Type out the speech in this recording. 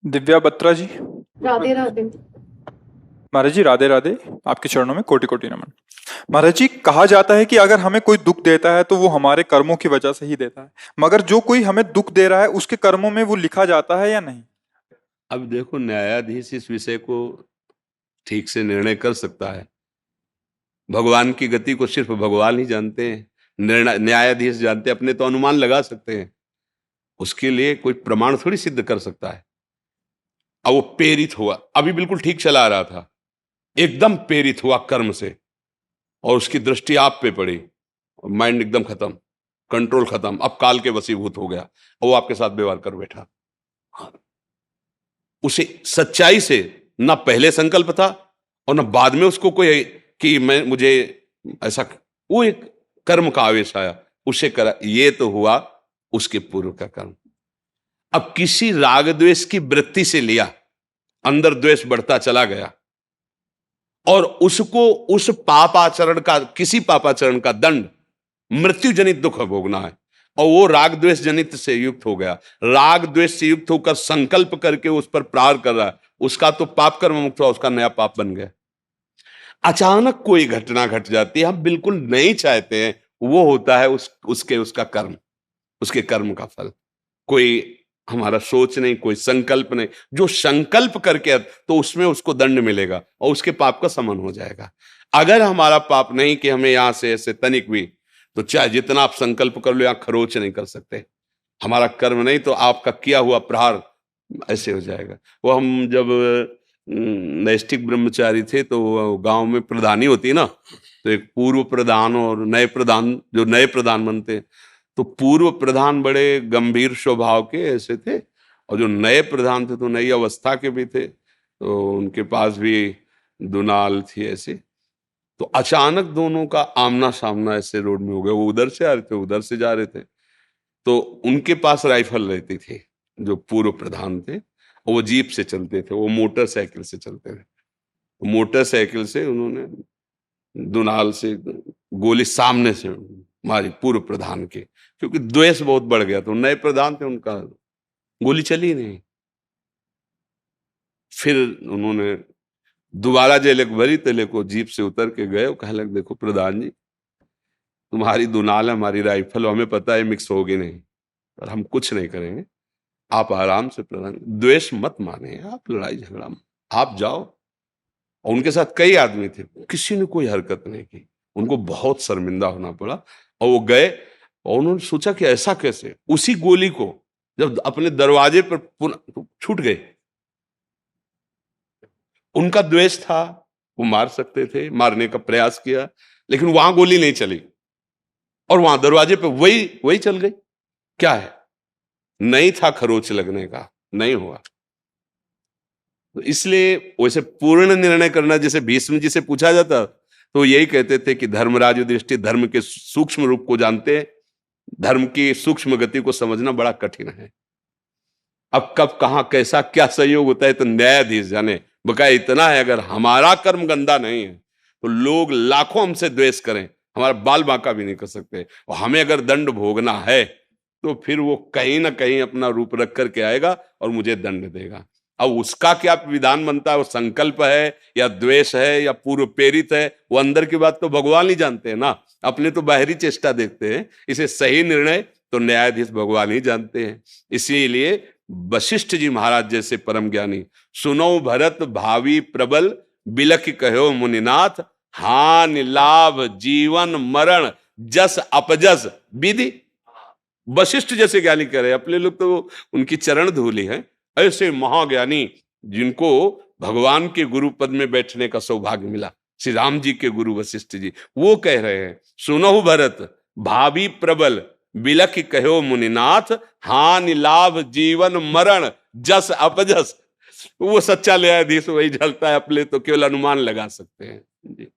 दिव्या बत्रा जी। राधे राधे। महाराज जी राधे राधे। आपके चरणों में कोटि कोटि नमन। महाराज जी, कहा जाता है कि अगर हमें कोई दुख देता है तो वो हमारे कर्मों की वजह से ही देता है, मगर जो कोई हमें दुख दे रहा है उसके कर्मों में वो लिखा जाता है या नहीं? अब देखो, न्यायाधीश इस विषय को ठीक से निर्णय कर सकता है। भगवान की गति को सिर्फ भगवान ही जानते हैं, निर्णय न्यायाधीश जानते हैं। अपने तो अनुमान लगा सकते हैं, उसके लिए कोई प्रमाण थोड़ी सिद्ध कर सकता है। अब वो प्रेरित हुआ, अभी बिल्कुल ठीक चला रहा था, एकदम प्रेरित हुआ कर्म से, और उसकी दृष्टि आप पे पड़ी, और माइंड एकदम खत्म, कंट्रोल खत्म, अब काल के वशीभूत हो गया, और वो आपके साथ व्यवहार कर बैठा। हाँ, उसे सच्चाई से ना पहले संकल्प था और ना बाद में उसको कोई कि मैं मुझे ऐसा, वो एक कर्म का आवेश आया, उसे करा, ये तो हुआ उसके पूर्व का कर्म। अब किसी राग द्वेष की वृत्ति से लिया, अंदर द्वेष बढ़ता चला गया, और उसको उस पापाचरण का, किसी पापाचरण का दंड मृत्यु जनित दुख भोगना है, और वो राग द्वेष जनित से युक्त हो गया, राग द्वेष से युक्त होकर संकल्प करके उस पर प्रहार कर रहा है, उसका तो पाप कर्म मुक्त हुआ, उसका नया पाप बन गया। अचानक कोई घटना घट जाती है, हम बिल्कुल नहीं चाहते हैं, वो होता है उसका कर्म, उसके कर्म का फल। कोई हमारा सोच नहीं, कोई संकल्प नहीं, जो संकल्प करके तो उसमें उसको दंड मिलेगा और उसके पाप का समन हो जाएगा। अगर हमारा पाप नहीं कि हमें यहां से ऐसे तनिक भी, तो चाहे जितना आप संकल्प कर लो, यहां खरोच नहीं कर सकते। हमारा कर्म नहीं तो आपका किया हुआ प्रहार ऐसे हो जाएगा। वो हम जब नैष्ठिक ब्रह्मचारी थे तो गांव में प्रधानी होती है ना, तो एक पूर्व प्रधान और नए प्रधान, जो नए प्रधान बनते, तो पूर्व प्रधान बड़े गंभीर स्वभाव के ऐसे थे, और जो नए प्रधान थे तो नई अवस्था के भी थे, तो उनके पास भी दुनाल थी ऐसे। तो अचानक दोनों का आमना सामना ऐसे रोड में हो गया, वो उधर से आ रहे थे, उधर से जा रहे थे, तो उनके पास राइफल रहती थी, जो पूर्व प्रधान थे, और वो जीप से चलते थे, वो मोटरसाइकिल से चलते थे। तो मोटरसाइकिल से उन्होंने दुनाल से गोली सामने से मारी पूर्व प्रधान के, क्योंकि द्वेष बहुत बढ़ गया, तो नए प्रधान थे, उनका गोली चली नहीं। फिर उन्होंने दोबारा जेले को भरी, तेले को जीप से उतर के गए, वो कहने लगे, देखो प्रधान जी, तुम्हारी दुनाल है, हमारी राइफल, हमें पता है मिक्स होगी नहीं, पर हम कुछ नहीं करेंगे, आप आराम से, प्रधान द्वेष मत माने, आप लड़ाई झगड़ा आप जाओ। और उनके साथ कई आदमी थे, किसी ने कोई हरकत नहीं की, उनको बहुत शर्मिंदा होना पड़ा, और वो गए, और उन्होंने सोचा कि ऐसा कैसे, उसी गोली को जब अपने दरवाजे पर पुनः छूट गए, उनका द्वेष था, वो मार सकते थे, मारने का प्रयास किया, लेकिन वहां गोली नहीं चली, और वहां दरवाजे पे वही वही चल गई। क्या है, नहीं था खरोच लगने का, नहीं हुआ। तो इसलिए वैसे पूर्ण निर्णय करना, जैसे भीष्म जी से पूछा जाता तो यही कहते थे कि धर्मराज युधिष्ठिर धर्म के सूक्ष्म रूप को जानते हैं, धर्म की सूक्ष्म गति को समझना बड़ा कठिन है। अब कब कहां कैसा क्या संयोग होता है तो न्यायाधीश जाने। बकाया इतना है, अगर हमारा कर्म गंदा नहीं है तो लोग लाखों हमसे द्वेष करें, हमारा बाल बांका भी नहीं कर सकते, और हमें अगर दंड भोगना है तो फिर वो कहीं ना कहीं अपना रूप रख करके आएगा और मुझे दंड देगा। अब उसका क्या विधान बनता है, वो संकल्प है या द्वेष है या पूर्व प्रेरित है, वो अंदर की बात तो भगवान ही जानते हैं ना, अपने तो बाहरी चेष्टा देखते हैं। इसे सही निर्णय तो न्यायाधीश भगवान ही जानते हैं। इसीलिए वशिष्ठ जी महाराज जैसे परम ज्ञानी, सुनो भरत भावी प्रबल, बिलख कहो मुनिनाथ, हानि लाभ जीवन मरण जस अपजस विधि। वशिष्ठ जैसे ज्ञानी कह रहे, अपने लोग तो उनकी चरण धूली है, ऐसे महाज्ञानी जिनको भगवान के गुरु पद में बैठने का सौभाग्य मिला, श्री राम जी के गुरु वशिष्ठ जी, वो कह रहे हैं, सुनो भरत भावी प्रबल, बिलख कहो मुनिनाथ, हानि लाभ जीवन मरण जस अपजस। वो सच्चा न्यायाधीश वही झलता है, अपने तो केवल अनुमान लगा सकते हैं जी।